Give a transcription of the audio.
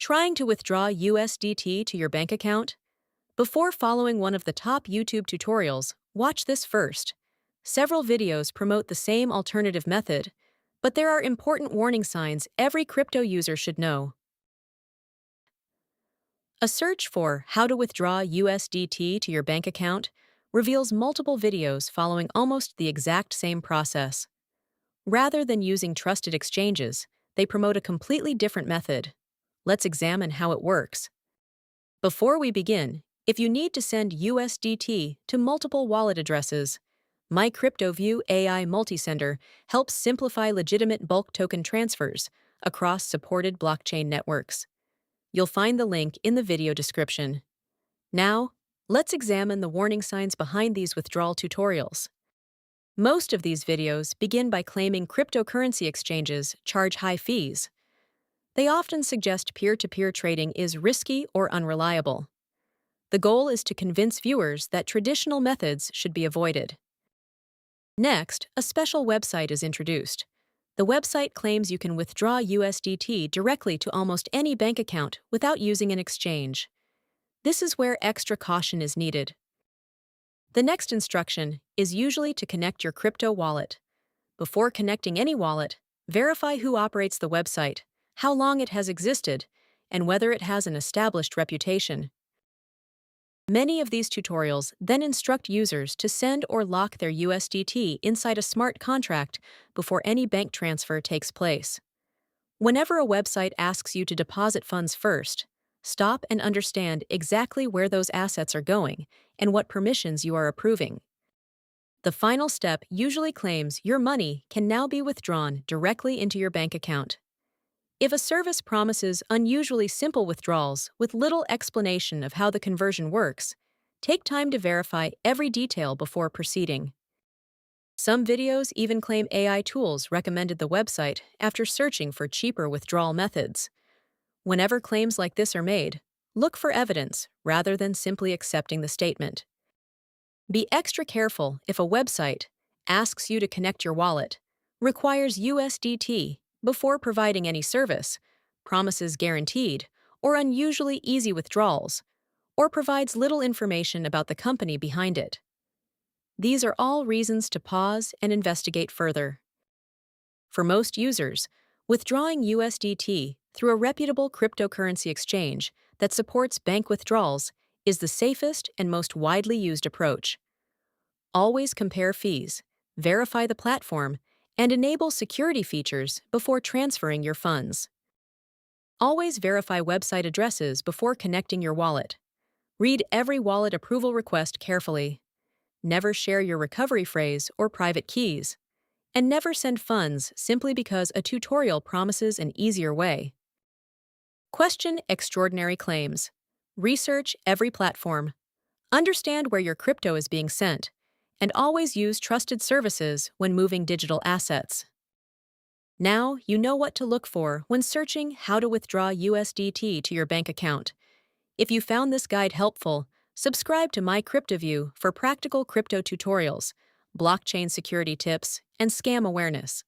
Trying to withdraw USDT to your bank account? Before following one of the top YouTube tutorials, watch this first. Several videos promote the same alternative method, but there are important warning signs every crypto user should know. A search for how to withdraw USDT to your bank account reveals multiple videos following almost the exact same process. Rather than using trusted exchanges, they promote a completely different method. Let's examine how it works. Before we begin, if you need to send USDT to multiple wallet addresses, MyCryptoView AI Multisender helps simplify legitimate bulk token transfers across supported blockchain networks. You'll find the link in the video description. Now, let's examine the warning signs behind these withdrawal tutorials. Most of these videos begin by claiming cryptocurrency exchanges charge high fees. They often suggest peer-to-peer trading is risky or unreliable. The goal is to convince viewers that traditional methods should be avoided. Next, a special website is introduced. The website claims you can withdraw USDT directly to almost any bank account without using an exchange. This is where extra caution is needed. The next instruction is usually to connect your crypto wallet. Before connecting any wallet, verify who operates the website, how long it has existed, and whether it has an established reputation. Many of these tutorials then instruct users to send or lock their USDT inside a smart contract before any bank transfer takes place. Whenever a website asks you to deposit funds first, stop and understand exactly where those assets are going and what permissions you are approving. The final step usually claims your money can now be withdrawn directly into your bank account. If a service promises unusually simple withdrawals with little explanation of how the conversion works, take time to verify every detail before proceeding. Some videos even claim AI tools recommended the website after searching for cheaper withdrawal methods. Whenever claims like this are made, look for evidence rather than simply accepting the statement. Be extra careful if a website asks you to connect your wallet, requires USDT before providing any service, promises guaranteed or unusually easy withdrawals, or provides little information about the company behind it. These are all reasons to pause and investigate further. For most users, withdrawing USDT through a reputable cryptocurrency exchange that supports bank withdrawals is the safest and most widely used approach. Always compare fees, verify the platform, and enable security features before transferring your funds. Always verify website addresses before connecting your wallet. Read every wallet approval request carefully. Never share your recovery phrase or private keys. And never send funds simply because a tutorial promises an easier way. Question extraordinary claims. Research every platform. Understand where your crypto is being sent, and always use trusted services when moving digital assets. Now you know what to look for when searching how to withdraw USDT to your bank account. If you found this guide helpful, subscribe to MyCryptoView for practical crypto tutorials, blockchain security tips, and scam awareness.